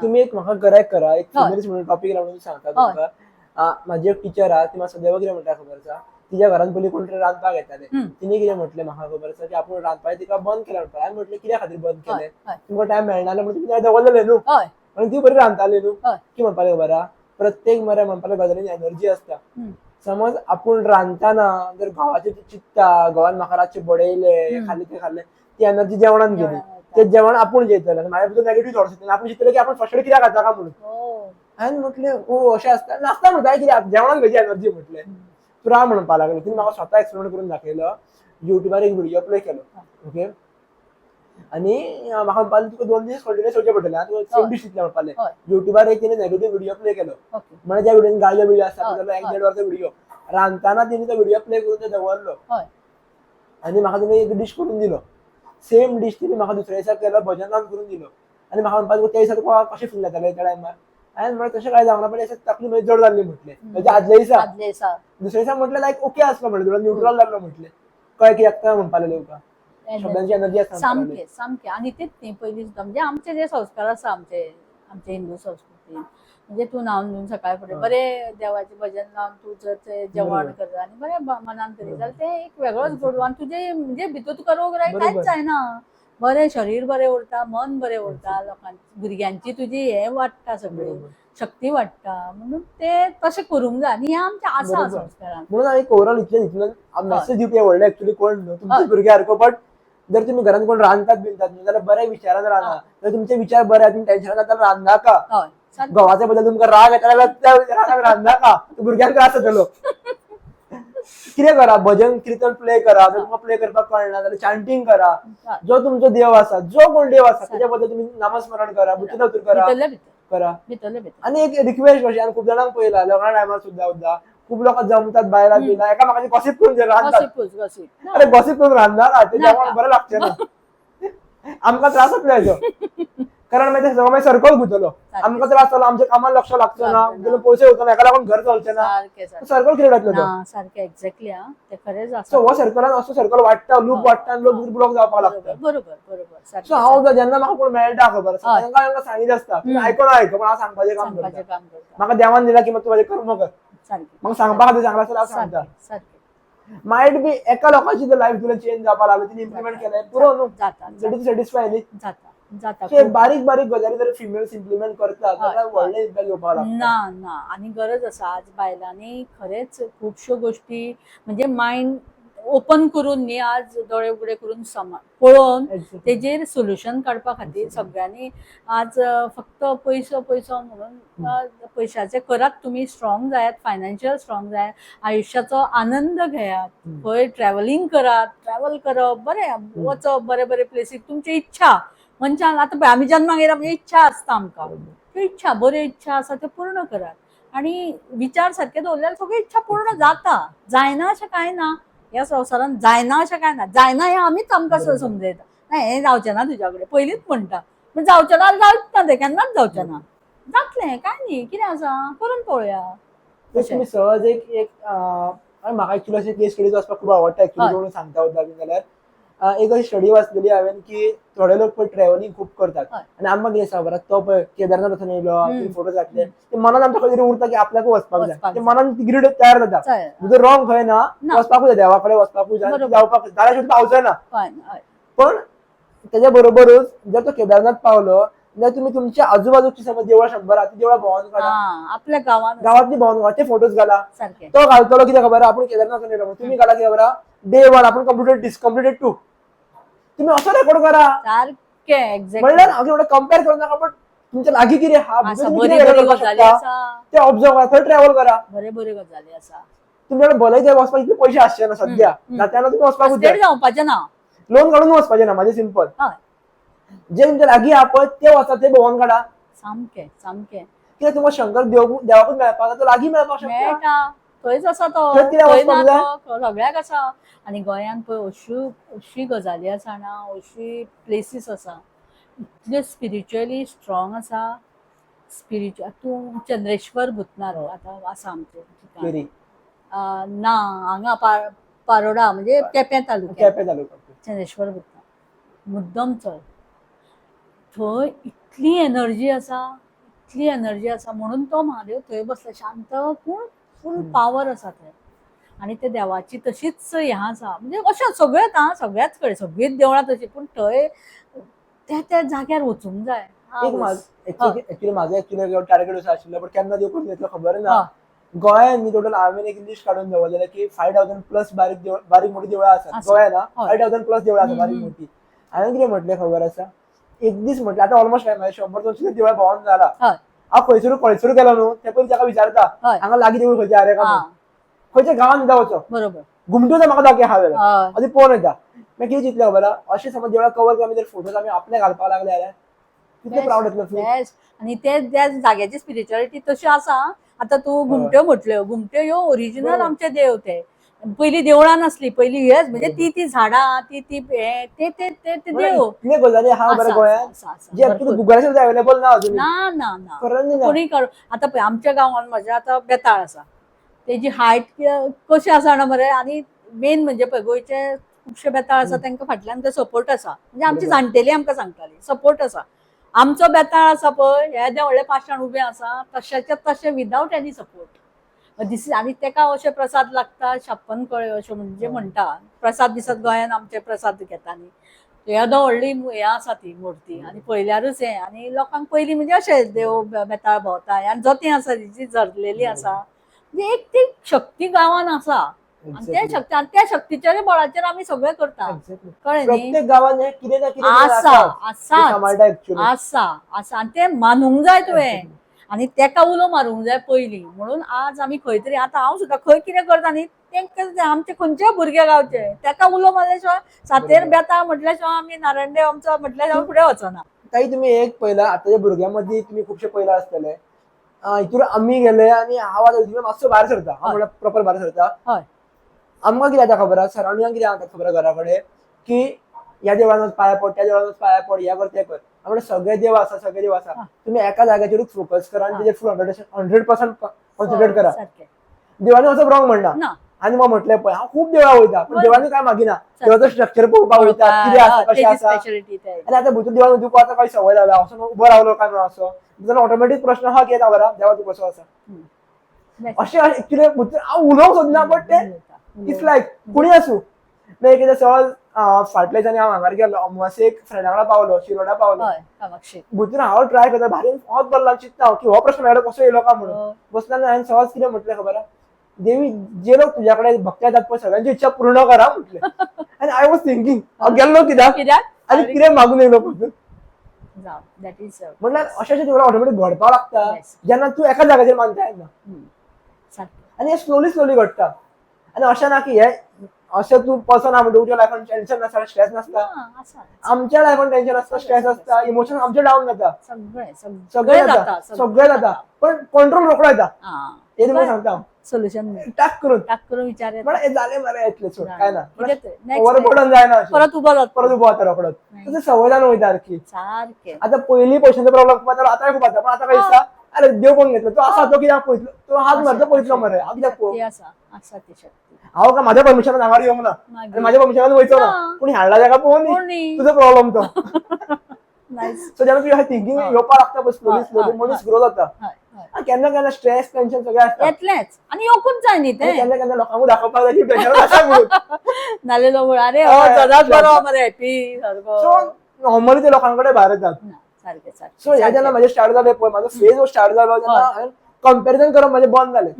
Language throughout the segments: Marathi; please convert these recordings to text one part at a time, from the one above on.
तुम्ही एक म्हाका गराय करा एक फेमिनिस्ट म्हणून टॉपिक लावून सांगता तुमका माझी एक टीचर हा ती म्हाका सदैव कितें म्हणटा खबर आसा तिच्या घरान पयलीं कोण तरी रांदपाक येताले तिने कितें म्हटलें म्हाका खबर आसा की आपूण रांदपाक तिका बंद केला म्हणटा हांवें म्हटलें कित्या खातीर बंद केलें तुमकां टायम मेळनासलो म्हणून तुमी दवरलेलें न्हू आनी ती बरी रांदताली न्हू की म्हणपाक खबर आहा प्रत्येक मरे म्हणपाक गजालीन एनर्जी आसता समज आपूण रांदतना जर घोवाचें चित्ता घोवान म्हाका रातचे बडयलें खाल्लें तें खाल्लें ती एनर्जी जेवणान गेली ते जेवण आपूण जेयतले माझ्या भितर नेगेटिव्ह थॉट्स येतले आपूण चिंतलें की आपूण फर्स्ट कित्याक खाता काय म्हणून हांवें म्हटलें ओ अशें आसता नासता म्हणटा कित्याक जेवणान खंयची एनर्जी म्हटलें तुरा म्हणपाक लागलो तिने म्हाका स्वता एक्सपेरिमेंट करून दाखयलो युट्यूबार एक व्हिडिओ प्ले केलो ओके आनी म्हाका म्हणपाक तुका 2 दीस कंटिन्यूअस येवचें पडटलें तुका सेम डिश दितलें म्हणपालें युट्यूबार एक तिने नेगेटिव्ह व्हिडिओ प्ले केलो म्हणजे ज्या व्हिडिओन गाळ्यो व्हिडिओ आसता जाल्यार 1-1.5 वरांचो व्हिडिओ रांदतना तिने तो व्हिडिओ प्ले करून तो दवरलो आनी म्हाका तिने एक डिश करून दिलो सेम डिश तिने म्हाका दुसऱ्या दिसा केलो भजन लावन करून दिलो आनी म्हाका म्हणपाक त्या दिसा तुका कशें फील जातालें त्या टायमार हांवें म्हळें तशें कांय जावना पण तकली म्हजी जड जाल्ली म्हटलें म्हणजे आदल्या दिसा दुसऱ्या दिसा म्हटलें लायक ओके आसलो म्हटलें थोडो न्यूट्रल जाल्लो म्हटलें कळ्ळें कित्याक काय म्हणपाक लागलें तुका शब्दांची एनर्जी आसता सामकें सामकें आनी तेच न्ही पयलीं सुद्दां म्हणजे आमचे जे संस्कार आसा आमचे हिंदू संस्कृतीन म्हणजे तूं न्हावन धुवन सकाळी फुडें बरें देवाचें भजन लावन तूं जर तें जेवण करता आनी बरें मनान करीत जाल्यार तें एक वेगळोच गोडवो आनी तुजें म्हणजे भितर तुका रोगराय कांयच जायना बरें शरीर बरें उरता मन बरें उरता लोकांची भुरग्यांची तुजी हें वाडटा सगळी शक्ती वाडटा म्हणून ते तशें करूंक जाय आनी हें आमचें आसा संस्कारान म्हणून हांवें ओवरऑल इतलें मेसेज दिवपी व्हडलें एक्चुअली कोण न्हू तुमचे भुरगे सारको बट जर तुम्ही घरात कोण रांदतात बिनतात जाल्यार बऱ्या विचारान रांदा जर तुमचे विचार बरे तुम्ही टेन्शन जाता रांदनाका घोवाच्या बद्दल तुमकां राग येता जाल्यार त्या विचारान रांदनाका भुरग्यांक त्रास जातलो कितें करा भजन कीर्तन प्ले करा जर तुमकां प्ले करपाक कळना जाल्यार चॅन्टिंग करा जो तुमचो देव आसा जो कोण देव आसा त्याच्या बद्दल तुम्ही नामस्मरण करा बुद्धी करा आनी एक रिक्वेस्ट अशी हांवें खूब जाणांक पळयला लग्ना टायमार सुद्दां खूब लोक जमतात बायला बिला एकामेकाची गॉसिप करून रांदतात अरे गॉसिप करून रांदनाका ते जेवण बरें लागचें ना आमकां त्रास जातलो हेजो कारण मागीर सगळो मागीर सर्कल घुंवतलो आमकां त्रास जालो आमच्या कामार लक्ष लागचो ना तुमचे पयशे वयतलो हेका लागून घर चलचें ना सर्कल कितें जातलो सारकें एक्झॅक्टली ते खरेंच आसा सो हो सर्कलान असो सर्कल वाडटा लूप वाडटा आनी लोक ब्लॉक जावपाक लागता बरोबर सो हांव जेन्ना म्हाका कोण मेळटा खबर आसा तांकां सांगिल्लें आसता तुमी आयको पण हांव सांगपाचें काम करता म्हाका देवान दिला की तूं म्हजें कर्म कर म्हाका सांगपा खातीर सांगला जाल्यार हांव सांगता मायट बी एका लोकांची जर लायफ तुला चेंज जावपाक लागली तिने इम्प्लिमेंट केलें पुरो न्हू सॅटिस्फाय न्ही जाता बारीक बारीक गजाली जर फिमेल्स इम्प्लिमेंट करतात जाल्यार व्हडलें इम्पॅक्ट येवपाक लागता ना आनी गरज आसा आज बायलांनी खरेंच खुबश्यो गोश्टी म्हणजे मायंड ओपन करून न्ही आज दोळे उगडे करून पळोवन तेजेर सोल्युशन काडपा खातीर सगळ्यांनी आज फक्त पयसो म्हणून पयशाचे करात तुम्ही स्ट्रॉंग जायात फायनान्शियल स्ट्रॉंग जाय आयुष्याचो आनंद घेयात खंय ट्रॅव्हलिंग करात ट्रॅव्हल करप बरें वचप बरे बरे प्लेसीक तुमची इच्छा मनशान आतां आमी जन्माक येयला म्हणजे इच्छा आसता आमकां त्यो इच्छा बऱ्यो इच्छा आसा त्यो पूर्ण करात आनी विचार सारके दवरल्यार सगळ्यो इच्छा पूर्ण जाता जायना अशें कांय ना ह्या संवसारान जायना अशें कांय ना जायना हें आमीच आमकां समजयता नाही हें जावचें ना तुज्या कडेन पयलींच म्हणटा पूण जावचें ना जावच ना तें केन्नाच जावचें ना जातलें कांय न्ही कितें आसा करून पळोवया तुम्ही सहज एक म्हाका एक्चुअली अशें केस स्टडीज वाचपाक खूब आवडटा एक्चुअली कोण सांगता उरता बी जाल्यार एक अशी स्टडी वाचलेली हांवें की थोडे लोक पळय ट्रॅव्हलिंग खूब करतात आनी आमकां कितें सांग बरं तो पळय केदारनाथ वचून येयलो फोटो घातले ते मनान आमच्या खंय तरी उरता की आपल्याकूय वचपाक जाय ते मनान ती ग्रीड तयार जाता जर रॉंग खंय ना वचपाकूय जाय देवा कडेन वचपाकूय जाय जावपाक जाल्यार सुद्दां पावचें ना पण तेच्या बरोबरच जर तो केदारनाथ पावलो जाल्यार तुम्ही तुमच्या आजूबाजूची समज देवळां 100 ती देवळां भोंवून काडा आपल्या गांवांतली भोंवून काडा ते फोटोज घाला तो घालतलो कितें खबर आपूण केदारनाथ येयलो तुम्ही घाला कितें खबर डे 1 आपूण कंप्लीटेड 2 तुम्ही असं रेकॉर्ड करा म्हणल्यार हांव कंपेअर करू नका बट तुमच्या लागीं कितें हा ते ऑब्झर्व करा थंय ट्रॅव्हल करा बरें गजाली आसा तुमच्याकडे भलें ते वचपाक इतले पयशे आसचे ना सद्या जाताना तुम्ही वचपाकूच जाय जावपाचें ना लोन काढून वचपाचें ना माझे सिंपल जे तुमच्या लागीं आहा पळय ते वचा ते भोंवून काडा सामकें कित्याक तुमकां शंकर देवाकूच मेळपाक तो लागीं मेळपाक शकता थंयच आसा तो सगळ्याक आसा आनी गोंयांत पळय अशी गजाली आसा ना अशी प्लेसीस आसा इतले स्पिरिच्युअली स्ट्रॉंग आसा स्पिरिच्युअल तूं चंद्रेश्वर भुतनाथ आतां आसा आमचें ना हांगा पारोडा म्हणजे केपें तालुक्यांत चंद्रेश्वर भुतनाथ मुद्दम चल थंय इतली एनर्जी आसा म्हणून तो महादेव थंय बसला शांत, पूण फूल पावर आसा थंय. आणि ते देवाची तशीच हें आसा, म्हणजे अशें सगळ्याच कडेन सगळीच देवळां तशी, पूण थंय त्या जाग्यार वचूंक जाय. ऍक्च्युली माझं टार्गेट असं आशिल्लो, पण केन्ना देव करून घेतलो खबर ना. गोंयांत न्ही टोटल हांवें एक लिस्ट काडून दवरलेलें की 5000 प्लस बारीक मोठी देवळां आसात गोंयांत. 5000 प्लस देवळां आसात बारीक मोठी. हांवें कितें म्हटलें खबर आसा, एक दीस म्हटलें आतां ऑलमोस्ट 100-200 देवळां भोंवून जाला. हांव खंयसरूय गेलो न्हू, ते पयलीं ताका विचारता हांगा लागीं देवूळ खंयचें आरे का म्हणून. खंयच्या गांवांत सुद्दां वचो, बरोबर घुमटूच म्हाका दाखय हांव आधी पळोवन येता. मागीर कितें चिंतलें खबर आहा, अशें समज देवळां कवर करून जर फोटोज आमी आपले घालपाक लागले जाल्यार कितलें प्राउड येतलो फील. आणि त्या जाग्याची स्पिरिच्युअलिटी तशी आसा. आता तू घुमट्यो म्हटल्यो, घुमट्यो ह्यो ओरिजिनल आमचे देव. ते पयलीं देवळां नासली, पयलीं हेच म्हणजे ती झाडां ते देव. कितले गजाली आहा बरे गोंयांत जे ऍक्च्युली गुगलाचेर अवेलेबल ना अजून. ना कोणी आता पळय आमच्या गांवांत म्हज्या आतां बेताळ आसा, तेजी हायट कशी आसा जाणा मरे. आणि मेन म्हणजे पळय गोंयचे खुबशे बेताळ आसा तांकां फाटल्यान ते सपोर्ट आसा. म्हणजे आमची जाणटेली आमकां सांगताली सपोर्ट आसा. आमचो बेताळ आसा पळय, हे व्हडले पाशाण उबे आसा तशाचे तशे विदाउट एनी सपोर्ट. आनी तेका अशे प्रसाद लागता, 56 कळे अशें म्हणजे म्हणटा. प्रसाद दिसत गोंयांत आमचे प्रसाद घेताली. येदो व्हडली हे आसा ती मूर्ती, आनी पयल्यारूच हें. आनी लोकांक पयलीं म्हणजे अशें देव बेताळ भोंवताय, आनी जोतीं आसा जी झरलेली आसा. म्हणजे एक ती शक्ती गांवांत आसा. त्या शक्तीच्या बळाचेर आमी सगळें करता. कळ्ळें न्ही. प्रत्येक गांवांत कितें ना कितें आसा आनी ते मानूंक जाय तुवें. आनी तेका उलो मारूंक जाय पयलीं. म्हणून आज आमी खंय तरी आतां हांव सुद्दां खंय कितें करता न्ही, तेंकां आमचे खंयचे भुरगे गांवचे तेका उलो मारल्या शिवाय, सातेर बेताळ म्हटल्या शिवाय आमी नारायणदेव आमचो म्हटल्या शिवाय फुडें वचना. ताई तुमी एक पयला आतांच्या भुरग्यां मदीं तुमी खुबशे पयला आसतले, हितून आमी गेले आनी हांव आतां मातसो भायर सरता, हांव म्हणल्यार प्रॉपर भायर सरता. आमकां कितें जाता खबर आसा, सरावंडिंगाक कितें जाता खबर घरा कडेन की ह्या देवळान पाया पड, त्या देवळान पाया पड, हें कर तें कर. म्हणजे सगळे देव आसा तुमी एका जाग्याचेरूच फोकस करा आनी तेजेर फूल 100% कॉन्सन्ट्रेट करा. देवानी असो रॉंग म्हणना. आनी मग म्हटलें पळय हांव खूब देवळां वयता, पण देवानी काय मागिना. देवाचो स्ट्रक्चर पळोवपाक वयता, कितें आसा कशें आसा. आनी आतां भितर देवान तुका आतां काय संवय जाला, असो उबो रावलो काय ना असो जाल्यार ऑटोमॅटीक प्रश्न हा की येता बरा देवा तूं कसो आसा. अशें एक्चुअली हांव उलोवंक सोदना, बट ते इट्स लायक कोणी आसूं. मागीर कितें सहज फाटल्या दिसांनी हांव हांगार गेलो, अमावासेक फ्रेंडा वांगडा पावलो, शिरोडा पावलो. भितर हांव ट्राय करता भायर होच बसला चिंतता की हो प्रश्न म्हाका कसो येयलो काय म्हणून. बसला आनी हांवें सहज कितें म्हटलें खबर आहा, देवी जे लोक तुझ्या कडेन भक्ती येतात पळय सगळ्यांची इच्छा पूर्ण करा म्हटलें. आनी आय वॉज थिंकिंग हांव गेल्लो कित्याक आनी कितें मागून येयलो पळय. म्हटल्यार अशें देवळां ऑटोमॅटीक घडपाक लागता जेन्ना तूं एका जाग्याचेर मानता येना. आनी हें स्लोली घडटा. आनी अशें ना की हें अशें तूं पर्सन आहा म्हणटा तुज्या लायफान टेन्शन नासता, स्ट्रेस नासता. आमच्या लायफान टेन्शन आसता, स्ट्रेस आसता, इमोशन आमचे डावन जाता, सगळें जाता. पण कंट्रोल रोखडो येता. हे तुमकां सांगता सोल्युशन टाक करून विचार जालें मरे येतलें सोड काय ना. ओव्हरबर्डन जायना, परत उबो जाता रोखडोच. तशें संवय जावन वयता सारकी. आतां पयलीं पयशांचो प्रॉब्लेम खूब जातालो, आतांय खूब जाता. पण आतां काय दिसता अरे देव कोण घेतलो, तो आसा तो कित्याक पळयतलो, तो हात मारता पळयतलो मरे, हांव कित्याक पळोवं. हांव काय म्हाज्या परमिशनान हांगार येवंक ना आनी म्हाज्या परमिशनान वयचो ना. कोणी हाडला जाल्यार पळोवन दी, तुजो प्रॉब्लेम तो. सो जेन्ना तुवें थिंकींग येवपाक लागता पळय स्लोली मनीस ग्रो जाता. केन्ना केन्ना स्ट्रेस टेन्शन सगळें आसता येतलेंच आनी येवकूच जाय न्ही तें. केन्ना केन्ना लोकांक दाखोवपाक जाय की टेन्शन आसा म्हणून नाल्यार अरे सदांच बरो मरे हॅपी सारको. सो नॉर्मली ते लोकां कडेन भायर येतात. सो हे जेन्ना म्हाजें स्टार्ट जालें पळय, म्हाजो फेज हो स्टार्ट जालो जेन्ना हांवें कंपॅरिजन करप म्हाजें बंद जालें.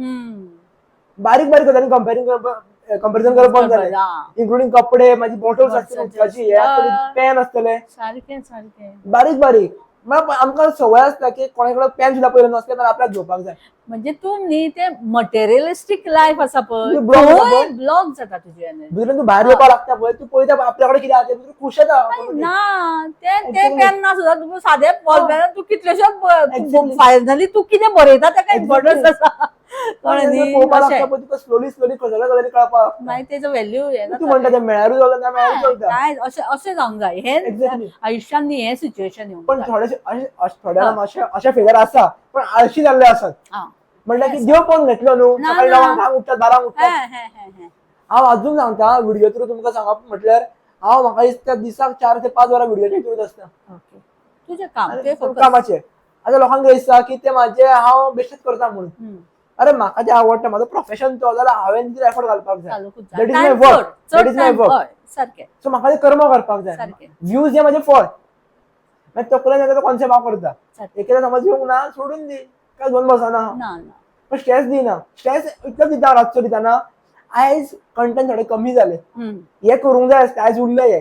बारीक बारीक गजालींनी कंपॅरिजन करप बंद जालें. इन्क्लुडींग कपडे, म्हाजी बॉटल्स आसतली उदकाची, हे आसतली, पेन आसतले, बारीक बारीक. आमकां संवय आसता की कोणे कडेन पेन सुद्दां पयलें नासलें जाल्यार आपल्याक घेवपाक जाय. म्हणजे तूं न्ही ते मटेरियलिस्टीक लायफ आसा पळय, ब्लॉक जाता तुजी एनर्जी. भितून तूं भायर येवपाक लागता पळय, तूं पळयता आपल्या कडेन कितें आहा तें तूं खूश जाता. ना ते पेन ना सुद्दां तुका सादें बॉल पेन तूं कितलेशेच फायनली तूं कितें बरयता तेका इम्पॉर्टन्स आसा. कळ्ळें न्ही. तुका स्लोली स्लोली सगळ्या गजाली कळपाक मागीर तेजो व्हॅल्यू तूं म्हणटा तें मेळ्यारूच जालें ना मेळ्यारूच चलता. काय अशें जावंक जाय. हें आयुश्यान न्ही हें सिच्युएशन येवंक पण थोडेशे थोड्या अशा फेजार आसा पण आळशी जाल्ले आसात. म्हणल्यार की देव कोण घेतलो न्हू, सकाळी 9 उठतात 12 उठतात. हांव अजून सांगता व्हिडिओ थ्रू तुमकां सांगप म्हटल्यार हांव म्हाका दिसता दिसाक 4 ते 5 वरां व्हिडिओ एडिट करत आसता. तुझे काम आनी ते focus. कामाचे. आता लोकांक दिसता की ते माझे हांव बेश्टेच करता म्हणून. अरे म्हाका ते आवडटा, माझं प्रोफेशन तो, जाल्यार हांवेन तितून एफर्ट घालपाक जाय. चालूकूच That is जाय. my Time work. चड That is my time, work. हय सारकें सो म्हाका ते कर्म करपाक जाय. सारकें. व्ह्यूज हे माझे फळ. मागीर तकलेन येता तो कॉन्सेप्ट हांव करता. सारकें. एकेदा समज येवंक ना, सोडून दी, काय घेवन बसना हांव. ना ना पण स्ट्रेस दिना. स्ट्रेस इतलो दिता रातचो दिताना, आयज कंटेंट थोडे कमी जाले. हे करूंक जाय आसता, आयज उरले हे,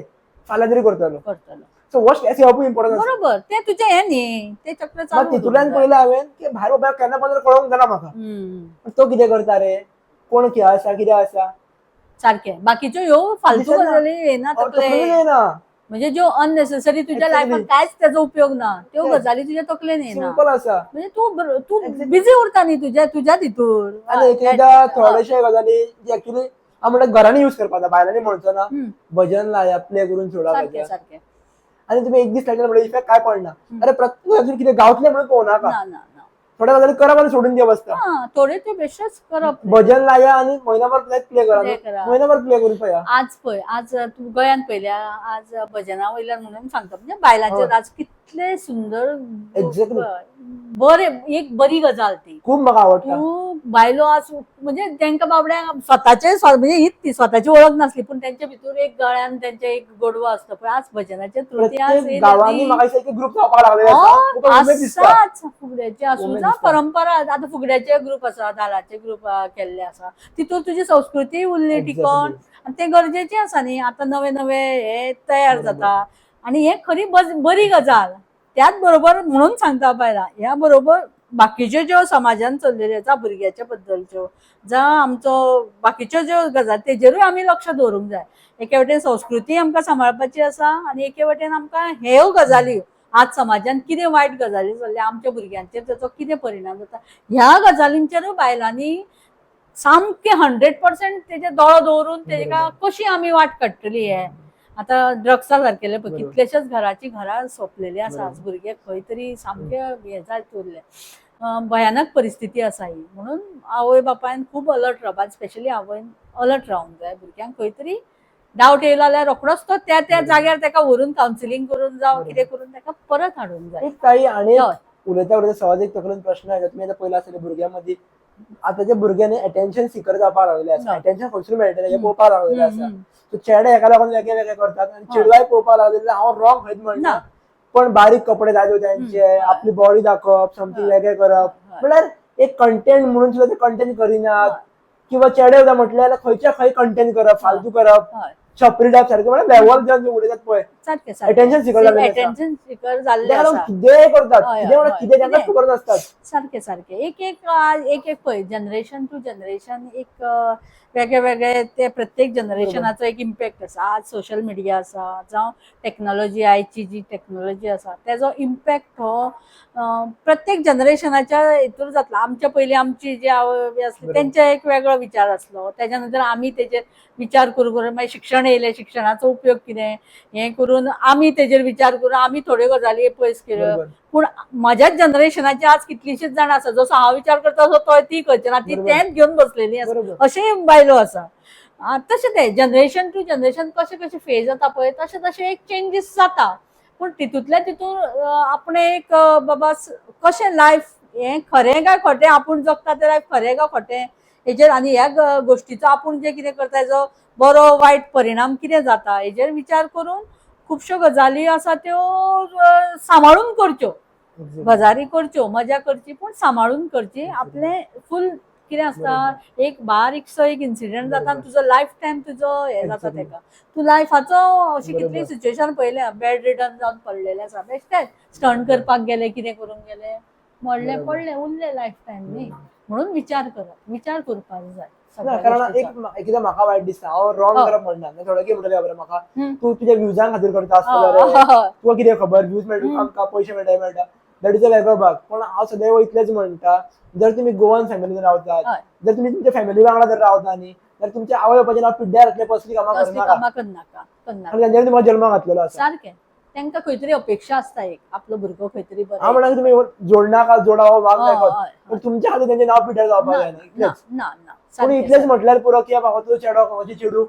फाल्यां तरी करतलो. करतलो. सो हो स्ट्रेस येवपूय इम्पॉर्टंट आसा. बरोबर, ते तुझे हे न्ही, ते चक्र चालू मग तितूंतल्यान पयलें हांवेन की भायर बाबा केन्ना पण कळोंक जाना म्हाका. तो कितें करता रे, कोण खंय आसा, कितें आसा. सारकें. बाकीच्यो ह्यो फालतू दिसना. गजाली येना तकलेन तकलेन. येना. म्हणजे ज्यो अननेसेसरी तुझ्या Exactly. लायफान कांयच त्याचो उपयोग ना, त्यो Yes. गजाली तुझ्या तकलेन येना. सिंपल आसा. म्हणजे तू Exactly. बिझी उरता न्ही तुझ्या हितूर. आनी एकएकदा थोडेशे गजाली जे एक्चुअली हांव म्हणटा घरांनी यूज करपाक जाय, भायल्यानी म्हणचो ना. भजन लाया, प्ले करून सोडा सारकें भजन. सारकें. आनी तुमी एक दीस लायले म्हणल्यार इफेक्ट काय पडना. अरे प्रत्येक गजाली कितें गावतले म्हणून पळोवनाका. ना ना ना. थोड्या गजाली करप आनी सोडून दिवप आसता. हां, थोडे ते बेश्टेच करप. भजन लाया आनी म्हयनोभर प्ले Play करा. करा. म्हयनोभर प्ले करून पळया. आज तू गोंयान पयल्या, आज भजना वयल्यान म्हणून सांगता, म्हणजे बायलांचेर आज कितले सुंदर Exactly. बरे, एक बरी गजाल ती. खूब म्हाका आवडटा. तू बायलो आज म्हणजे तांकां बाबड्यांक म्हणजे हीच ती स्वताची ओळख नासली, पूण तेंच्या भितर एक गळ्यान तेंचे एक गोडवो आसता पळय. आज भजनाचे प्रत्येक गांवांनी म्हाका दिसता की ग्रुप जावपाक लागले आसा. म्हाका उमेद दिसता. आसाच फुगड्याचे आसूं उमेद ना, दिसता. परंपरा. आता फुगड्याचे ग्रुप आसा, धालाचे ग्रुप केल्ले आसा, तितून तुजी संस्कृती उरली Exactly. टिकोवन. आनी ते गरजेचे आसा न्ही. आता नवे नवे हे तयार बरोबर. जाता आनी हे खरी बरी गजाल. त्याच बरोबर म्हणून सांगता बायला, ह्या बरोबर बाकीच्यो ज्यो समाजान चल्लेल्यो आसा, भुरग्याच्या बद्दलच्यो, जावं आमचो बाकीच्यो ज्यो गजाली, तेजेरूय आमी लक्ष दवरूंक जाय. एके वटेन संस्कृती आमकां सांबाळपाची आसा आनी एके वटेन आमकां ह्यो गजाली, आज समाजान कितें वायट गजाली चल्ल्या, आमच्या भुरग्यांचेर ताचो कितें परिणाम जाता, ह्या गजालींचेरूय बायलांनी सामकें 100% तेजे दोळो दवरून तेका कशी आमी वाट काडटली. हे आता ड्रग्सा सारकेले पळय, बरोबर. कितलेशेच घराची घरां सोंपलेली आसा. आज भुरगे खंय तरी सामके हे जायत उरले. भयानक परिस्थिती आसा ही. म्हणून आवय बापायन खूब अलर्ट रावपाक, स्पेशली आवयन अलर्ट रावंक जाय. भुरग्यांक खंय तरी डावट येयलो जाल्यार रोखडोच तो त्या जाग्यार ताका व्हरून कावन्सिलींग करून जावं कितें करून ताका परत हाडूंक जाय. एक काही आणि हय. उलयता उलयता सहज एक तकलेन प्रश्न येता. तुमी आतां पयला आसतलें भुरग्यां मदीं आतांच्या भुरग्यांनी अटेन्शन सिकर जावपाक लागले आसा. हय. अटेन्शन खंयसून मेळटलें हे पळोवपाक लागलेले आसा. हम्म. सो चेडे एका लागून वेगळे वेगळे करतात आनी चेडवाय पळोवपाक लागलेले. हांव रॉंग खंयच म्हणना, ना. पण बारीक कपडे घालून त्यांचे, आपली बॉडी दाखोवप, समथींग वेगळें करप, हय. म्हळ्यार एक कंटेंट म्हणून सुद्दां ते कंटेंट करिनात. किंवा चेडे सुद्दां म्हटल्यार खंयच्या खंय कंटेंट करप, फालतू करप, हय. छपरी टायप सारके, म्हळ्यार लेवल जावन उडयतात पळय. सारकें Attention seeker जाल्लेले आसा. अटेन्शन सिकर जाल्ले तेका लागून आसा. कितेंय करतात. हय, कितें म्हळ्यार हय. कितें त्यांना खबर नासतात. सारकें सारकें. एक पळय, जनरेशन टू जनरेशन एक वेगळे वेगळे ते प्रत्येक जनरेशनाचो एक इम्पॅक्ट आसा. आज सोशल मिडिया आसा, जावं टेक्नॉलॉजी, आयची जी टेक्नॉलॉजी आसा, तेजो इम्पॅक्ट हो प्रत्येक जनरेशनाच्या हितूर जातलो. आमच्या पयलीं आमची जी आवय आसली तेंचे एक वेगळो विचार आसलो. तेच्या नंतर आमी तेजेर विचार करून करून मागीर शिक्षण येयलें, शिक्षणाचो उपयोग कितें हें करून आमी तेजेर विचार करून आमी थोड्यो गजाली पयस केल्यो. बरोबर. पूण म्हज्याच जनरेशनाची आज कितलीशीच जाणां आसा, जसो हांव विचार करता तसो तो ती करची ना, ती बरोबर. तेंच घेवन बसलेली आसा. बरोबर. अशेंय बायलो आसा. तशें ते जनरेशन टू जनरेशन कशें कशें फेज जाता पळय, तशें तशें एक चेंजीस जाता. पूण तितूंतल्या तितून आपणे एक बाबा कशें लायफ हें खरें काय खोटें, आपूण जगता तें लायफ खरें काय खोटें, हेजेर आनी ह्या गोश्टीचो आपूण जे कितें करता हेजो बरो वायट परिणाम कितें जाता हेजेर विचार करून खुबश्यो गजाली आसा त्यो सांबाळून करच्यो. गजाली करच्यो, मजा करची, पूण सांबाळून करची. आपले फूल कितें आसता, एक बारीकसो एक इन्सिडेंट जाता आनी तुजो लायफ टायम तुजो हे जाता तेका. तूं लायफाचो अशी कितली सिच्युएशन पळयल्या, बेड रिडन जावन पडलेले आसा, बेश्टेच स्टंट करपाक गेले, कितें करूंक गेले, मोडले पडले, उरले लायफ टायम न्ही. म्हणून विचार करप, विचार करपाक जाय. कारण एकदां म्हाका वायट दिसता, हांव रॉंग करप म्हणना. थोडे कितें म्हणटले खबर म्हाका, तूं तुज्या व्ह्यूजां खातीर करता आसतलो रे, तुका कितें खबर, व्ह्यूज मेळटा आमकां, पयशे मेळटा, दॅट इज अ वेगळो भाग. पण हांव सदैव इतलेंच म्हणटा, जर तुमी गोवन फॅमिलीन रावतात, जर तुमी तुमच्या फॅमिली वांगडा जर रावता न्ही, जाल्यार तुमच्या आवय बापायचें नांव पिड्ड्यार घातलें कसली कामां करनाका. आनी तांच्यानी तुमकां जल्माक घातलेलो आसा. सारकें. तांकां खंय तरी अपेक्षा आसता, एक आपलो भुरगो खंय तरी बरो. हांव म्हणना तुमी जोडनाका, जोडावो भाग नाका, पण तुमच्या खातीर तेंचें नांव पिड्ड्यार जावपाक जायना, इतलेंच. ना ना. पूण इतलेंच म्हटल्यार पुरो की बाबा तुजो चेडो कोणाची चेडू,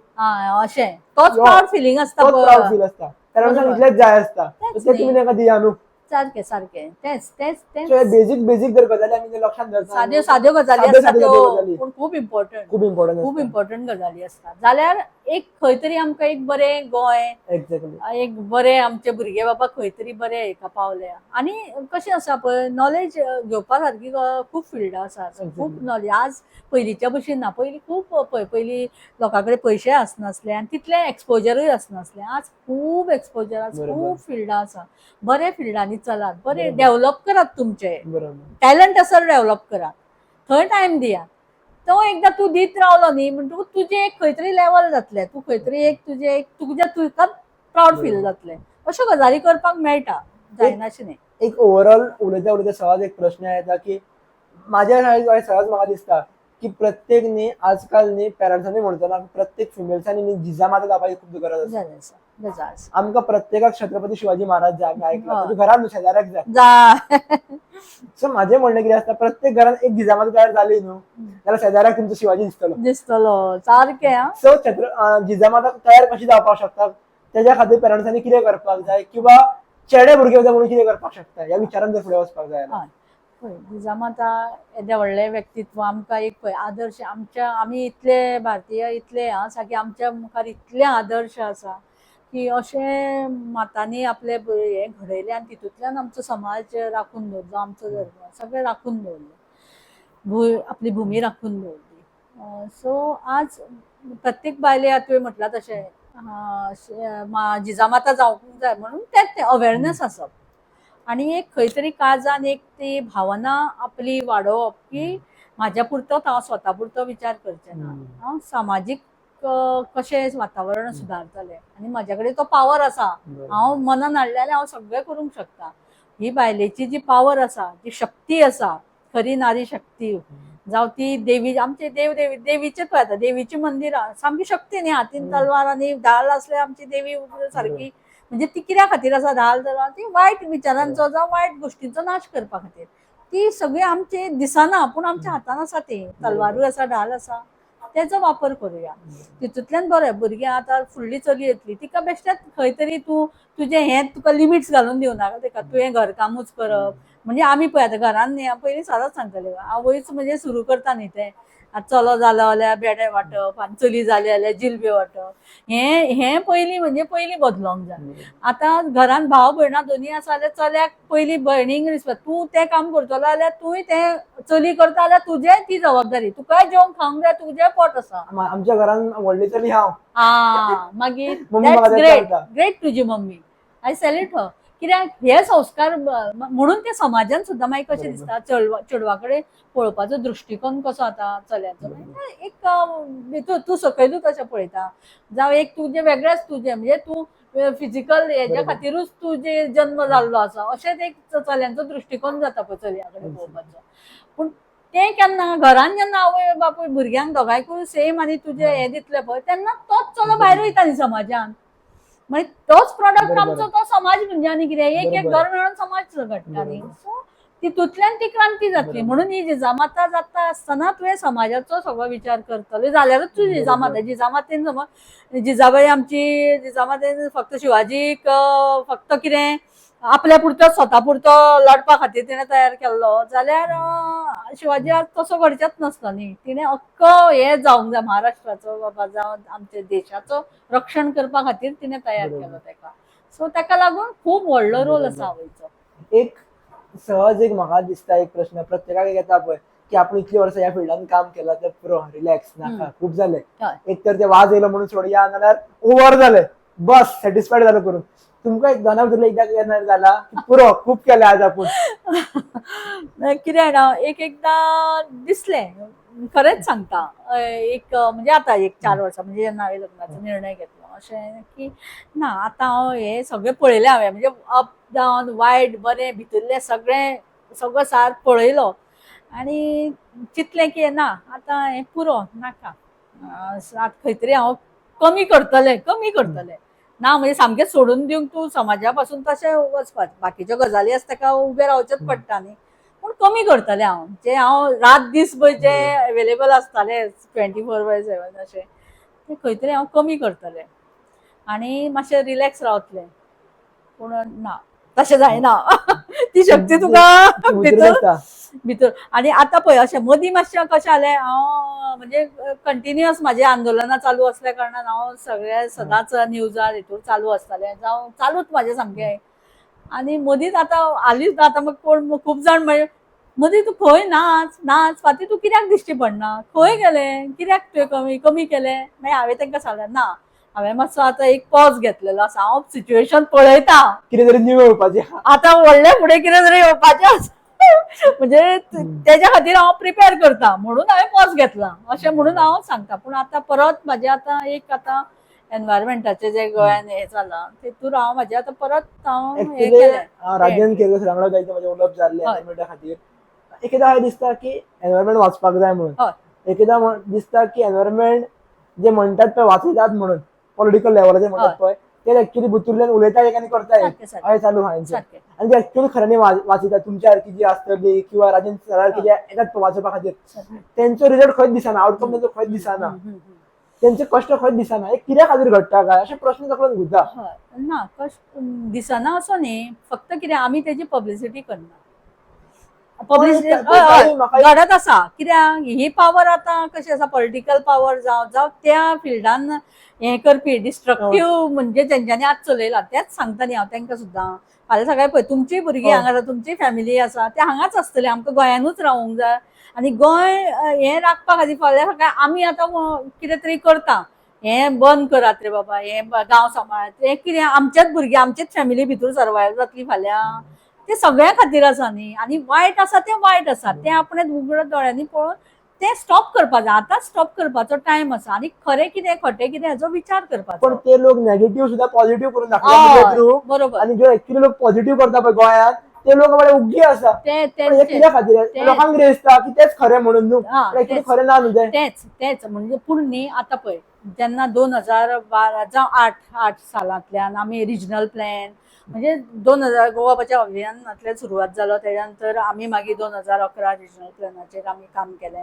अशें तोच प्राउड फिलिंग आसता. प्राउड फील आसता. कारण इतलेंच जाय आसता, ते तुमी तांकां दिया न्हू. सारखे सारखे तेच तेच तेच बेसिक जर गजाली आम्ही लक्षात धरता साध्यो साध्यो गजाली साध्यो असतात साध्यो त्यो, गजाली. पूण खूप इम्पॉर्टंट खूप इम्पॉर्टंट खूप इम्पॉर्टंट गजाली असतात. जाल्यार एक खंय तरी आमकां एक बरें गोंय, एक्झॅक्टली. एक बरे आमचे भुरगे बाबा खंय तरी बरे हेका पावले. आनी कशें आसा पळय, नॉलेज घेवपा सारकी खूब फिल्डां आसात, खूब नॉलेज. आज पयलींच्या भशेन ना. पयलीं खूब पयलीं लोकां कडेन पयशे आसनासले आनी तितलें एक्सपोजरूय आसनासलें. आज खूब एक्सपोजर, आज बरोबर. खूब फिल्डां आसा. बरे फिल्डांनी चलात, बरे बरोबर. डेव्हलप करात तुमचे बरोबर. टॅलंट आसा डेव्हलप करात, थंय टायम दियात. तो एकदा तूं दीत रावलो न्ही म्हणटकूच तुजें एक खंय तरी लेवल जातलें. तूं खंय तरी एक तुका प्राऊड फील बरोबर. जातलें. अश्यो गजाली करपाक मेळटा, जायना अशें न्ही. एक ओव्हरऑल उलयता उलयता सहज एक प्रश्न येता की माझ्या शाळेत सहज म्हाका दिसता की प्रत्येक न्ही आजकाल न्ही पेरंट्सांनी म्हणटना प्रत्येक फिमेल्सांनी न्ही जिजामाता जावपाची खूब गरज आसा. गरज आसा, गरज आसा. आमकां प्रत्येकाक छत्रपती शिवाजी महाराज जाय आमी आयकला, हय. ताच्या घरान न्हू शेजाऱ्याक जाय. जा सो माझे म्हणणें कितें आसता, प्रत्येक घरान एक जिजामाता तयार जाली न्हू जाल्यार शेजाऱ्याक तुमचो शिवाजी दिसतलो. दिसतलो सारकें. आं सो जिजामाता तयार कशी जावपाक शकता, त्याच्या खातीर पेरंट्सांनी कितें करपाक जाय किंवा चेडे भुरगे म्हणून कितें करपाक शकता, ह्या विचारान जर फुडें वचपाक जाय जाल्यार. हय पळय, जिजामाता येदें व्हडलें व्यक्तित्व आमकां एक पळय आदर्श. आमी इतले भारतीय इतले आसा की आमच्या मुखार इतले आदर्श आसा की अशें मातांनी आपले हे घडयले आनी तितूंतल्यान आमचो समाज राखून दवरलो, आमचो धर्म सगळें राखून दवरलें, आपली भुमी राखून दवरली. सो आज प्रत्येक बायले तुवें म्हटलां तशें जिजामाता जावंक जाय म्हणून तें अवेरनेस आसप. आनी एक खंय तरी काळजान एक ती भावना आपली वाडोवप की म्हाज्या पुरतो हांव स्वता पुरतो विचार करचें ना, हांव सामाजीक कशें वातावरण सुदारतलें आनी म्हाज्या कडेन तो पावर आसा, हांव मनान हाडलें जाल्यार हांव सगळें करूंक शकता. ही बायलेची जी पावर आसा, जी शक्ती आसा, खरी नारी शक्ती जावं ती देवी, आमचे देवीचे पळय आतां देवीची मंदिरां सामकी शक्ती न्ही, हातीन तलवार आनी ढाल आसले आमची देवी सारकी. म्हणजे ती कित्या खातीर आसा ढाल तलवार, ती वायट विचारांचो जावं वायट गोश्टींचो नाश करपा खातीर. ती सगळी आमची दिसना पूण आमच्या हातान आसा. ती तलवारूय आसा, ढाल आसा, तेजो वापर करुया. तितूंतल्यान बरें भुरगीं आतां फुडली चली येतली, तिका बेश्टेच खंय तरी तूं तुजें हें तुका लिमिट्स घालून दिवनाका तेका. तुवें घरकामूच करप म्हणजे आमी पळय आतां घरान न्ही, पयलीं सदांच सांगतालें आवयच म्हणजे सुरू करता न्ही तें, चलो जालो जाल्यार बेडे वांटप आनी चली जाली जाल्यार जिलब्यो वांटप. हें पयलीं म्हणजे पयलीं बदलोंक जाय. आतां घरान भाव भयणां दोनी आसा जाल्यार चल्याक पयलीं भयणीक रिस्पेक्ट, तूं तें काम करतलो जाल्यार तूंय तें चली करता जाल्यार तुजेय ती जबाबदारी. तुकाय जेवंक खावंक जाय, तुजेय पोट आसा. आमच्या घरान व्हडली चली हांव. मागीर मम्मी म्हाका तें ग्रेट सांगता. ग्रेट तुजी मम्मी. आय सॅल्यूट हर. कित्याक हे संस्कार म्हणून ते समाजान सुद्दां मागीर कशें दिसता, चेडवा कडेन पळोवपाचो दृश्टिकोन कसो आतां चल्याचो. एक तूं सकयलूच अशें पळयता जावं एक तुजें वेगळेंच तुजें म्हणजे तूं फिजिकल हेज्या खातीरूच तुजे जल्म जाल्लो आसा अशेंच एक चल्यांचो दृश्टिकोन जाता पळय चलया कडेन पळोवपाचो. पूण तें केन्ना घरान जेन्ना आवय बापूय भुरग्यांक दोगांयकूय सेम आनी तुजें हें दितलें पळय तेन्ना तोच चलो भायर वयता न्ही समाजान. मागीर तोच प्रॉडक्ट आमचो तो समाज म्हणजे आनी कितें, एक एक घर मेळून समाज घडटा न्ही. सो तितूंतल्यान ती क्रांती जातली. म्हणून ही जिजामाता जाता आसतना तुवें समाजाचो सगळो विचार करतलो जाल्यारूच तूं जिजामाता. जिजामातेन समज जिजाबाई आमची जिजामातेन फक्त शिवाजीक फक्त कितें आपल्या पुरतो स्वता पुरतो लडपा खातीर तिणें तयार केल्लो जाल्यार शिवाजी आज तसो घडचेच नासलो न्ही. तिणें अख्खो हे जावंक जाय महाराष्ट्राचो बाबा जावं आमच्या देशाचो रक्षण करपा खातीर तिणें तयार केलो तेका. सो तेका लागून खूब व्हडलो रोल आसा आवयचो. एक सहज एक म्हाका दिसता एक प्रश्न प्रत्येकाक येता पळय की आपण इतली वर्सां ह्या फिल्डान काम केलां तर पुरो रिलॅक्स नाका खूब जालें. एक तर ते वाज येयलो म्हणून सोडया नाल्यार ओव्हर जालें बस सॅटिस्फायड जालो करून. तुमकां दोना भितरलो एकदां केन्ना जाला की पुरो खूब केलें आज आपूण. कितें जाणा एकदां दिसलें खरेंच सांगता. एक म्हणजे आतां एक 4 वर्सां म्हणजे जेन्ना हांवें लग्नाचो निर्णय घेतलो अशें की ना आतां हांव हे सगळें पळयलें हांवें म्हणजे अप डावन वायट बरें भितरलें सगळो सार पळयलो आनी चिंतलें की ना आतां हें पुरो नाका. आतां खंय तरी हांव कमी करतलें ना म्हणजे सामकें सोडून दिवंक तूं समाजा पासून तशें वचपाचें. बाकीच्यो गजाली आसा ताका उबें रावचेंच पडटा न्ही. पूण कमी करतलें हांव जे हांव रात दीस पळय जे एवेलेबल आसतालें 24/7 अशें तें खंय तरी हांव कमी करतलें आनी मातशें रिलॅक्स रावतलें. पूण ना तशें जायना. ती शक्ती तुका उतरत भितर असता. भितर. आणि आता पळय अशें मदीं मातशें कशें जालें, हांव म्हणजे कंटिन्युअस म्हाजी आंदोलनां चालू असल्या कारणान हांव सगळे सदांच न्यूजार हितूर चालू आसतालें, जावं चालूच म्हाजें सामकें. आणि मदींच आतां हालींच आतां म्हाका कोण खूब जाण म्हणजे मदीं तूं खंय नाच नाच फाटीं तूं कित्याक दिश्टी पडना, खंय गेलें, कित्याक तुवें कमी कमी केलें. मागीर हांवें तांकां सांगलें ना, हांवें मातसो आतां एक पॉज घेतलेलो आसा, हांव सिच्युएशन पळयता, कितें तरी न्यू येवपाचें. आतां व्हडले फुडें कितें तरी येवपाचें आसा. म्हणजे तेज्या खातीर हांव प्रिपेअर करता म्हणून हांवें पॉज घेतला अशें म्हणून हांव सांगता. पूण आतां परत म्हाजें आतां एक आतां एनवायरमेंटाचें जें गोंयान हें जालां तेतूर हांव म्हाजें आतां परत हांव हें ऍक्च्युली केलें. राजन केरकर वांगडा जायते म्हाजे उलोवप जाल्ले हय. एनवायरमेंटा खातीर. एकदा हांवें दिसता की एनवायरमेंट वाचपाक जाय म्हणून, हय एकदा दिसता की एनवायरमेंट जे म्हणटात पळय वाचयतात म्हणून पॉलिटिकल लेवलाचेर म्हणटात हय. पळय ते ऍक्च्युली भितूरल्यान उलयता एक आनी करता एक सारकें सारकें अशें चालू आहा हेंचें. सारकें. आनी ते ऍक्च्युली खऱ्यांनी वाचयतात तुमच्या सारकी जी आसतली किंवा राजन सारकी जे येतात वाचोवपा खातीर सारकें. तेंचो रिजल्ट खंयच दिसना, आउटकम तेंचो खंयच दिसना, तेंचे कश्ट खंयच दिसना. एक कित्या खातीर घडटा काय अशे प्रश्न तकलेन घुंवता. हय ना कश्ट दिसना असो न्ही, फक्त कितें आमी तेजी पब्लिसिटी करना. पब्लिसिटी घडत आसा कित्याक ही पावर आतां कशी आसा पॉलिटिकल पावर जावं त्या फिल्डान हें करपी डिस्ट्रक्टीव म्हणजे जेंच्यांनी आज चलयला तेच सांगता न्ही हांव तांकां सुद्दां. फाल्यां सकाळीं पळय तुमचीं भुरगीं हांगा तुमची फॅमिली आसा ते हांगाच आसतली, आमकां गोंयानूच रावूंक जाय. आनी गोंय हें राखपा खातीर फाल्यां सकाळीं आमी आतां कितें तरी करता, हें बंद करात रे बाबा, हें गांव सांबाळात, हें कितें आमचेच भुरगीं आमचेच फॅमिली भितूर सर्वायव जातली फाल्यां. ते सगळ्या खातीर आसा न्ही. आनी वायट आसा तें वायट आसा, तें आपणें उगडत दोळ्यांनी पळोवन तें स्टॉप करपाक जाय. आतांच स्टॉप करपाचो टायम आसा. आनी खरें कितें खोटें कितें हाचो विचार करपाचो. पण ते लोक नेगेटिव्ह सुद्धा पॉझिटिव्ह करून दाखयता थ्रू. बरोबर. आणि जे ऍक्च्युली लोक पॉझिटिव्ह करता पळय गोंयांत ते लोक बाबा उग्गी आसा. ते पण हे कित्या खातीर लोकांक कितें दिसता की तेच खरें म्हणून न्हू, पण ऍक्च्युली खरें ना न्हू तें. तेच म्हणजे पूण न्ही आतां पळय जेन्ना 2012 जावं 8 सालांतल्यान आमी रिजनल प्लॅन म्हणजे 2000 गोवा बचाव अभियानांतल्यान सुरवात जालो, तेज्या नंतर आमी मागीर 2011 रिजनल प्लॅनाचेर आमी काम केलें.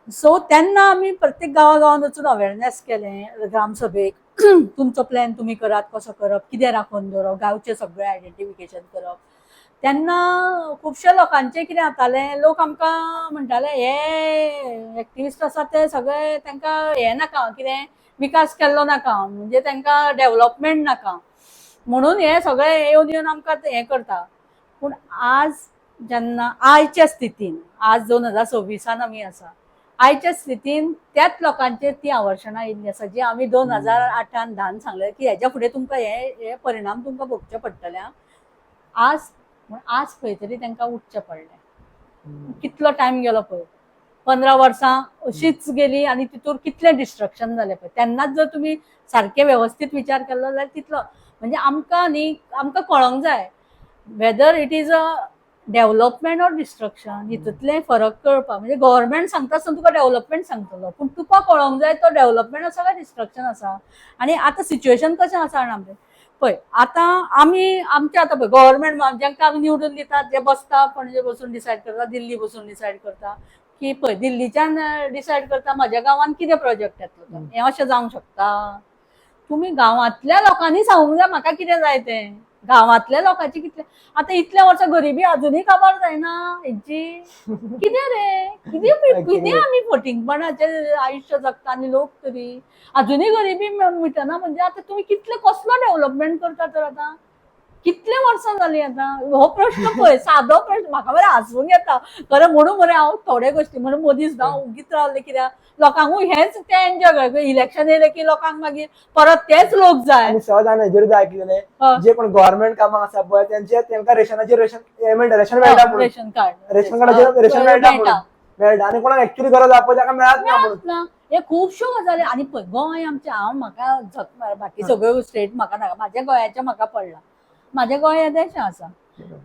सो तेन्ना आमी प्रत्येक गांवांत वचून अवेरनेस केलें ग्रामसभेक तुमचो प्लॅन तुमी करात, कसो करप, कितें राखून दवरप, गांवचें सगळें आयडेंटिफिकेशन करप. तेन्ना खुबशे लोकांचें कितें जातालें, लोक आमकां म्हणटाले हे एक्टिविस्ट आसा ते सगळे तांकां हें नाका, कितें विकास केल्लो नाका, म्हणजे तांकां डेव्हलपमेंट नाका म्हणून हे सगळे येवन येवन आमकां हें करता. पूण आज जेन्ना आयच्या स्थितीन आज 2026 आमी आसा, आयच्या स्थितीन त्याच लोकांचेर ती आवर्शणां येयल्लीं आसा जी आमी 2008 10 सांगलें की हेज्या फुडें तुमकां हे परिणाम तुमकां भोगचे पडटले. आज खंय तरी तांकां उठचें पडलें. कितलो टायम गेलो पळय, 15 वर्सां अशीच गेली आनी तितूर कितलें डिस्ट्रक्शन जालें पळय. तेन्नाच जर तुमी सारकें वेवस्थीत विचार केल्लो जाल्यार तितलो म्हणजे आमकां न्ही आमकां कळोंक जाय whether it is a development or destruction, हितूंतले फरक कळपाक. म्हणजे गव्हर्मेंट सांगता आसतना तुका डेव्हलपमेंट सांगतलो, पूण तुका कळोंक जाय तो डेव्हलपमेंट आसा काय डिस्ट्रक्शन आसा. आनी आतां सिच्युएशन कशें आसा जाणा पळय, आतां आमी आमचें आतां पळय गव्हर्मेंट जेंकां आमी निवडून दितात जे बसता पणजे बसून डिसायड करता, दिल्ली बसून डिसायड करता की पळय दिल्लीच्यान डिसायड करता म्हाज्या गांवांत कितें प्रोजेक्ट येतलो, हें अशें जावंक शकता. तुमी गांवांतल्या लोकांनी सांगूंक जाय म्हाका कितें जाय तें. गांवांतल्या लोकांची कितले आतां इतल्या वर्सां गरिबी अजुनूय काबार जायना हेंची. कितें रे कितें आमी फटिंगपणाचें आयुश्य जगता आनी लोक तरी अजुनूय गरिबी मिटना. म्हणजे आतां तुमी कितले कसलो डेव्हलपमेंट करता तर आतां कितले वर्सां जालीं आतां. हो प्रश्न पळय सादो प्रश्न म्हाका मरे हांसूंक येता खरें म्हणून मरे हांव थोडे गोश्टी म्हणून मदींच हांव उगीच रावलें कित्याक लोकांकूय हेंच ते एन्जॉय करता. इलेक्शन येयलें की लोकांक मागीर परत तेच लोक जाय. आणि सहज हांवें हेजेर आयकलेलें जे कोण गव्हर्मेंट कामां आसा पळय तांकां रेशनाचेर रेशन मेळटा म्हणून, रेशन कार्ड रेशन कार्डाचेर रेशन मेळटा म्हणून मेळटा आनी कोणाक एक्च्युअली गरज आसा पळय ताका मेळत ना म्हणून. हे खुबश्यो गजाली. आनी पळय गोंय आमचें हांव म्हाका बाकी सगळ्यो स्टेट म्हाका नाका, म्हाज्या गोंयाचें म्हाका पडला. म्हाज्या गोंय येदेशें आसा,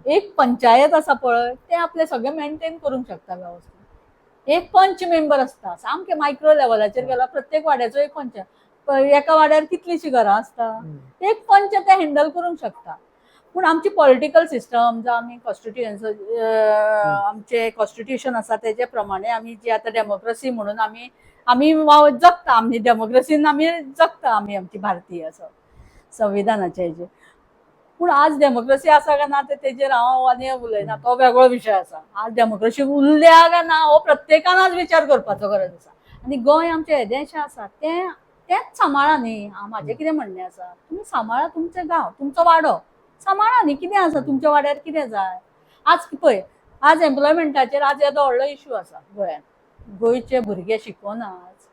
एक पंचायत आसा पळय ते आपले सगळें मेंटेन करूंक शकता वेवस्थीत. एक पंच मेंबर आसता सामकें मायक्रो लेवलाचेर गेला प्रत्येक वाड्याचो एक पंच. एका वाड्यार कितलींशीं घरां आसता, एक पंच ते हँडल करूंक शकता. पूण आमची पॉलिटिकल सिस्टम जावं आमी कॉन्स्टिट्युएन्सी आमचें कॉन्स्टिट्युशन आसा तेजे प्रमाणे आमी जी आतां डेमोक्रेसी म्हणून आमी जगता, आमी डेमोक्रेसीन आमी जगता, आमी आमची भारतीय संविधानाचे हेजेर. पूण आज डेमोक्रेसी आसा काय ना तेजेर हांव आनी उलयना, तो वेगळो विशय आसा. आज डेमोक्रेसी उरल्या काय ना हो प्रत्येकान आज विचार करपाचो गरज आसा. आनी गोंय आमचें हे देश आसा तेंच सांबाळा न्ही. म्हाजें कितें म्हणणें आसा, तुमी सांबाळा तुमचें गांव, तुमचो वाडो सांबाळा न्ही. कितें आसा तुमच्या वाड्यार, कितें जाय आज पळय. आज एम्प्लॉयमेंटाचेर आज येदो व्हडलो इश्यू आसा गोंयांत. गोंयचे भुरगे शिकोना आज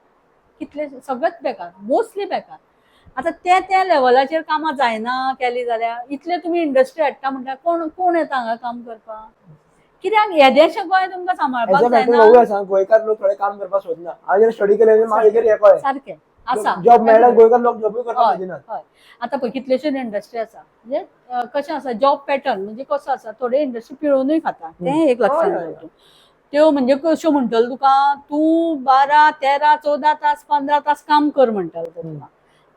कितले सगळेच बेकार, मोस्टली बेकार. आतां त्या लेवलाचेर कामां जायना केली जाल्यार इतले तुमी इंडस्ट्री हाडटा म्हणटा कोण येता हांगा काम करपाक? कित्याक हे देश गोंय तुमकां सांबाळपाक जायना. गोंयकार लोक थोडे काम करपाक सोदना. हांवें स्टडी केलें सारकें आसा, जॉब मेळ्ळा गोंयकार लोक जॉबूय करपाक सोदिनात. हय. आतां पळय कितलेशेच इंडस्ट्री आसा म्हणजे कशें आसा जॉब पॅटर्न म्हणजे कसो आसा, थोडे इंडस्ट्री पिळोवनूय खाता तें एक लक्षांत दवरचें. त्यो म्हणजे कश्यो म्हणटल्यो तुका, तूं 12, 13, 14 तास 15 तास काम कर म्हणटलो तुका,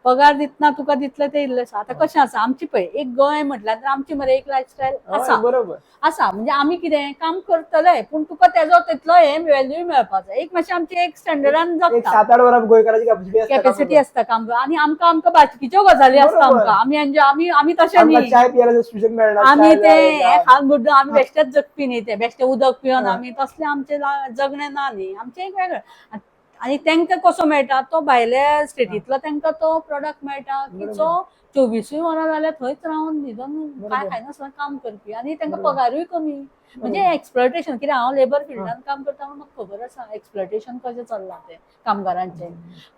पगार दितना तुका दितले ते इल्ले आसा. आतां कशें आसा आमची पळय एक गोंय म्हटल्यार तर आमची मरे एक लायफस्टायल आसा बरोबर आसा. म्हणजे आमी कितें काम करतले पूण तुका तेजो तितलो हे व्हॅल्यूय मेळपाक जाय. एक मातशें आमची एक स्टँडर्डान जगता, 7-8 वरां गोंयकाराची कॅपॅसिटी आसता काम कर. आनी आमकां बाकीच्यो गजाली आसता आमकां. आमी तशें न्ही, चाय पियेला सुशेग मेळना. आमी ते हे खावन बुड्डून आमी बेश्टेच जगपी न्ही, ते बेश्टे उदक पिवन आमी तसलें आमचें जगणें ना न्ही. आमचें एक वेगळें. आनी तांकां कसो मेळटा तो भायल्या स्टेटींतलो तांकां तो प्रोडक्ट मेळटा की जो 24 वरां जाल्यार थंयच रावन न्हिदून काय खायनासतना काम करपी आनी तांकां पगारूय कमी. म्हणजे एक्सप्लॉयटेशन. कित्याक हांव लेबर फिल्डान काम करता म्हणून म्हाका खबर आसा एक्सप्लॉयटेशन कशें चल्लां तें कामगारांचें.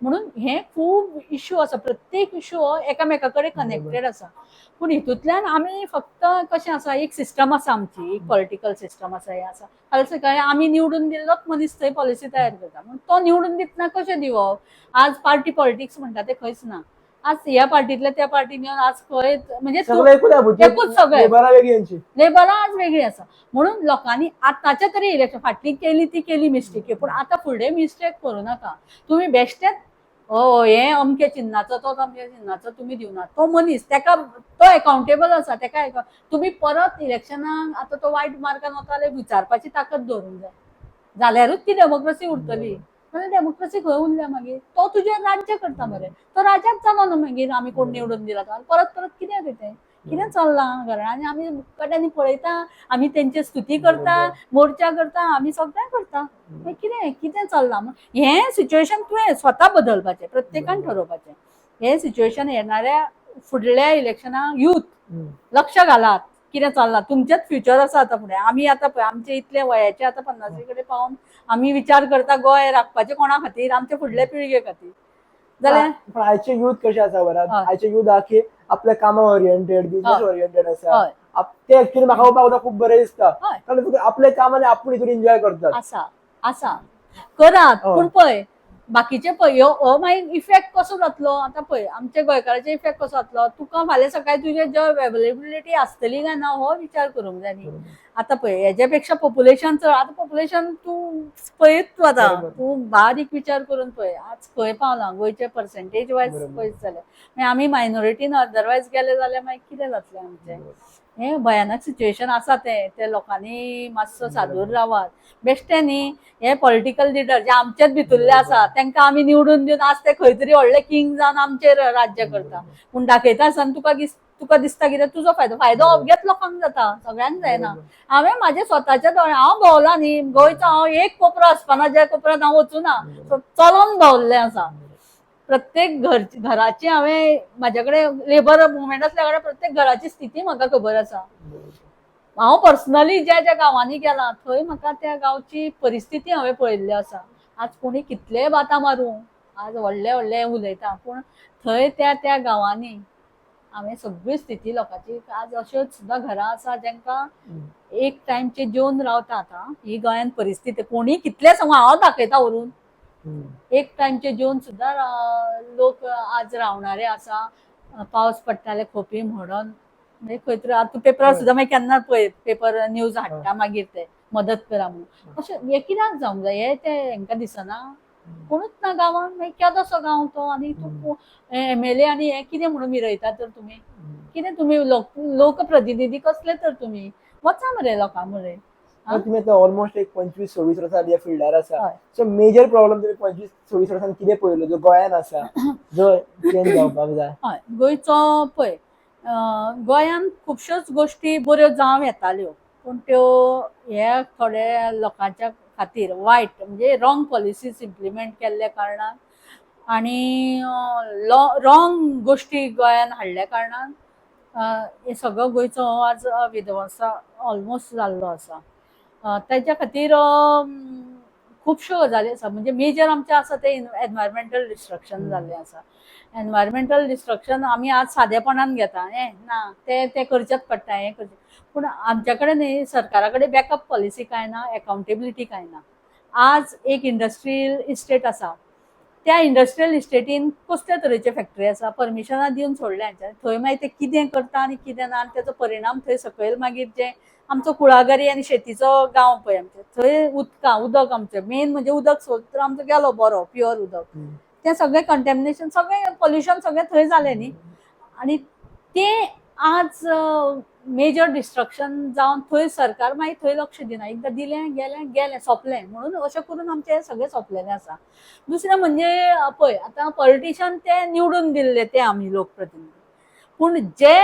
म्हणून हे खूब इश्यू आसा. प्रत्येक इश्यू हो एकामेका कडेन कनेक्टेड आसा. पूण हितूंतल्यान आमी फक्त कशें आसा एक सिस्टम आसा आमची, एक पॉलिटिकल सिस्टम आसा. हे आसा फाल्यां सकाळीं आमी निवडून दिल्लोच मनीस थंय पॉलिसी तयार करता. पूण तो निवडून दितना कशें दिवप? आज पार्टी पॉलिटिक्स म्हणटा ते खंयच ना. आज ह्या पार्टींतले त्या पार्टीन येवन आज खंय म्हणजे एकूच सगळे लेबरां आज वेगळी आसा. म्हणून लोकांनी आतांच्या तरी इलेक्शन फाटली केली ती केली मिस्टेक, पूण आतां फुडें मिस्टेक करूं नाका. तुमी बेश्टेच हे अमके चिन्नाचो तो अमके चिन्नाचो तुमी दिवना. तो मनीस ताका तो एकाउंटेबल आसा. ताका तुमी परत इलेक्शनाक आतां तो वायट मार्कान वता जाल्यार विचारपाची ताकद दवरूंक जाय. जाल्यारूच ती डेमोक्रेसी उरतली. नाल्यार डेमोक्रेसी खंय उरल्या मागीर? तो तुजें राज्य करता मरे, तो राज्याक जालो न्हू मागीर. आमी कोण निवडून दिला परत कितें तें कितें चल्लां घरान? आनी आमी मुखाट्यांनी पळयता, आमी तेंची स्तुती करता, मोर्चा करता, आमी सगळें करता. कितें चल्लां? हें सिच्युएशन तुवें स्वता बदलपाचें, प्रत्येकान ठरोवपाचें. हें सिच्युएशन येणाऱ्या फुडल्या इलेक्शनाक यूथ लक्ष घालात कितें चल्लां. तुमचेच फ्युचर आसा आतां फुडें. आमी आतां पळय आमचे इतले वयाचे आतां 50 कडेन पावून आमी विचार करता गोंय राखपाचें कोणा खातीर? आमच्या फुडल्या पिळगे खातीर. जाल्यार पण आयचे यूथ कशें आसा बरं? आयचे यूथ हा की आपल्या कामा ओरिएंटेड, बिझनेस ओरिएंटेड आसा. ते एक्चुअली म्हाका पळोवपाक खूब बरें दिसता. कारण आपले काम आनी आपूण हितून एन्जॉय करतात. आसा करात. पूण पळय बाकीचे पळय हो मागीर इफेक्ट कसो जातलो? आतां पळय आमच्या गोंयकाराचे इफेक्ट कसो जातलो? तुका फाल्यां सकाळीं तुजे जॉब अवेलेबिलिटी आसतली काय ना हो विचार करूंक जाय न्ही. आतां पळय हेज्या पेक्षा पॉप्युलेशन चड. आतां पॉप्युलेशन तूं पळयत तूं आतां तूं बारीक विचार करून पळय आज खंय पावलां गोंयचे पर्सेंटेज वायज पळयत जाल्यार. मागीर आमी मायनॉरिटीन अदरवायज गेले जाल्यार मागीर कितें जातलें आमचें? हें भयानक सिच्युएशन आसा. ते लोकांनी मातसो सादूर रावात. बेश्टे न्ही हे पॉलिटिकल लिडर जे आमचेच भितुरले आसा तांकां आमी निवडून दिवन आज ते खंय तरी व्हडले किंग जावन आमचेर राज्य करता. पूण दाखयता आसतना तुका दिसता कितें तुजो फायदो अवघेच लोकांक जाता, सगळ्यांक जायना. हांवें म्हाजे स्वताच्या दोळ्यान हांव भोंवलां न्ही गोंयचो. हांव एक कोपरो आसपाना ज्या कोपऱ्यात हांव वचूना, चलोन भोंवल्लें आसा. प्रत्येक घराची हांवें म्हाजे कडेन लेबर मुवमेंट आसल्या कडे प्रत्येक घराची स्थिती म्हाका खबर आसा. हांव पर्सनली ज्या गांवांनी गेलां थंय म्हाका त्या गांवची परिस्थिती हांवें पळयल्ली आसा. आज कोणी कितलेय बातां मारूं, आज व्हडले उलयता, पूण थंय त्या गांवांनी हांवें सगळी स्थिती लोकांची. आज अश्योच सुद्दां घरां आसा जांकां एक टायमचे जेवन रावता. आतां ही गोंयांत परिस्थिती कोणी कितले सांगू हांव दाखयता व्हरून. एक टायमचे जेवन सुद्दां लोक आज रावणारे आसा. पावस पडटाले खोपी म्हणून म्हणजे खंय तरी आतां पेपरार सुद्दां मागीर केन्ना पळय पेपर न्यूज हाडटा मागीर ते मदत करा म्हणून. अशें हे कित्याक जावंक जाय? हे ते हांकां दिसना कोणूच ना गांवांत. मागीर केदोसो गांव तो? आनी तूं MLA आनी हे कितें म्हणून मिरयता तर तुमी? कितें तुमी लोकप्रतिनिधी कसले तर तुमी? वचा मरे लोकां मरे. तुम्ही आता ऑलमोस्ट एक 25-26 वर्सां ह्या फिल्डार आसा. सो मेजर प्रॉब्लेम तुम्ही 25-26 वर्सांनी कितें पळयलो जो गोंयान आसा जो चेंज जावपाक जाय? गोंयचो पळय गोंयांत खुबश्योच गोष्टी बऱ्यो जावं येताल्यो पूण त्यो हे थोड्या लोकांच्या खातीर वायट म्हणजे रॉंग पॉलिसीज इम्प्लिमेंट केल्ल्या कारणान आनी रॉंग गोष्टी गोंयान हाडल्या कारणान हे सगळो गोंयचो आज विध्वंस ऑलमोस्ट जाल्लो आसा. ताच्या खातीर खुबश्यो गजाली आसा म्हणजे मेजर आमचे आसा ते एनवायरमेंटल डिस्ट्रक्शन जाल्लें आसा. एनवायरमेंटल डिस्ट्रक्शन आमी आज सादेपणान घेता ना ते करचेच पडटा हें करचें पूण आमच्या कडेन न्ही सरकारा कडेन बॅकअप पॉलिसी काय ना अकाउंटेबिलिटी काय ना. आज एक इंडस्ट्रियल इस्टेट आसा त्या इंडस्ट्रियल इस्टेटीन कसल्या तरेचे फॅक्टरी आसा परमिशनां दिवन सोडल्या थंय मागीर ते कितें करता आनी कितें ना आनी तेजो परिणाम थंय सकयल मागीर जे आमचो कुळागरी आनी शेतीचो गांव पळय आमचे थंय उदक आमचें मेन म्हणजे उदक सोद आमचो गेलो बरो प्युअर उदक ते सगळें कंटॅमिनेशन सगळें पॉल्युशन सगळें थंय जालें न्ही आनी ते आज मेजर डिस्ट्रक्शन जावन थंय सरकार मागीर थंय लक्ष दिना एकदां दिलें गेलें सोंपलें म्हणून अशें करून आमचें हें सगळें सोंपलेलें आसा. दुसरें म्हणजे पळय आतां पॉलिटिशियन ते निवडून दिल्ले ते आमी लोकप्रतिनिधी पूण जे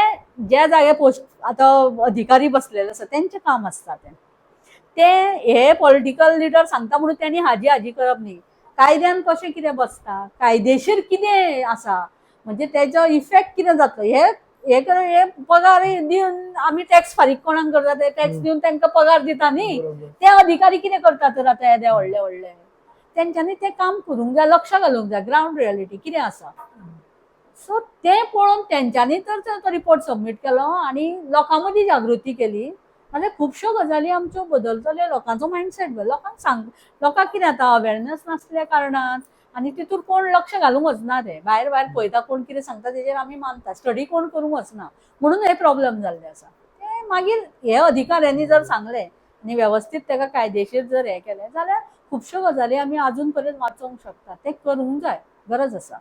जाग्यार पोस्ट आतां अधिकारी बसलेले आसा तेंचें काम आसता ते हे पॉलिटिकल लिडर सांगता म्हणून त्यांनी हाजी करप न्ही. कायद्यान कशें कितें बसता कायदेशीर कितें आसा म्हणजे तेजो इफेक्ट कितें जातलो हे पगार दिवन आमी टॅक्स फारीक कोणाक करता ते टॅक्स दिवन तांकां पगार दिता न्ही ते अधिकारी कितें करता तर आतां येदे व्हडले तेंच्यांनी ते काम करूंक जाय लक्ष घालूंक जाय ग्राउंड रियलिटी कितें आसा सो ते पळोवन तेंच्यांनी तर तो रिपोर्ट सबमीट केलो आनी लोकां मदीं जागृती केली जाल्यार खुबश्यो गजाली आमच्यो बदलतल्यो लोकांचो मायंडसेट लोकांक कितें आतां अवेरनस नासल्या कारणान आनी तितून कोण लक्ष घालूंक वचना ते भायर पळयता कोण कितें सांगता तेजेर आमी मानता स्टडी कोण करूंक वचना म्हणून हे प्रॉब्लेम जाल्ले आसा. ते मागीर हे अधिकाऱ्यांनी जर सांगलें आनी वेवस्थीत ताका कायदेशीर जर हें केलें जाल्यार खुबश्यो गजाली आमी अजून पर्यंत वाचोवंक शकता ते करूंक जाय गरज आसा.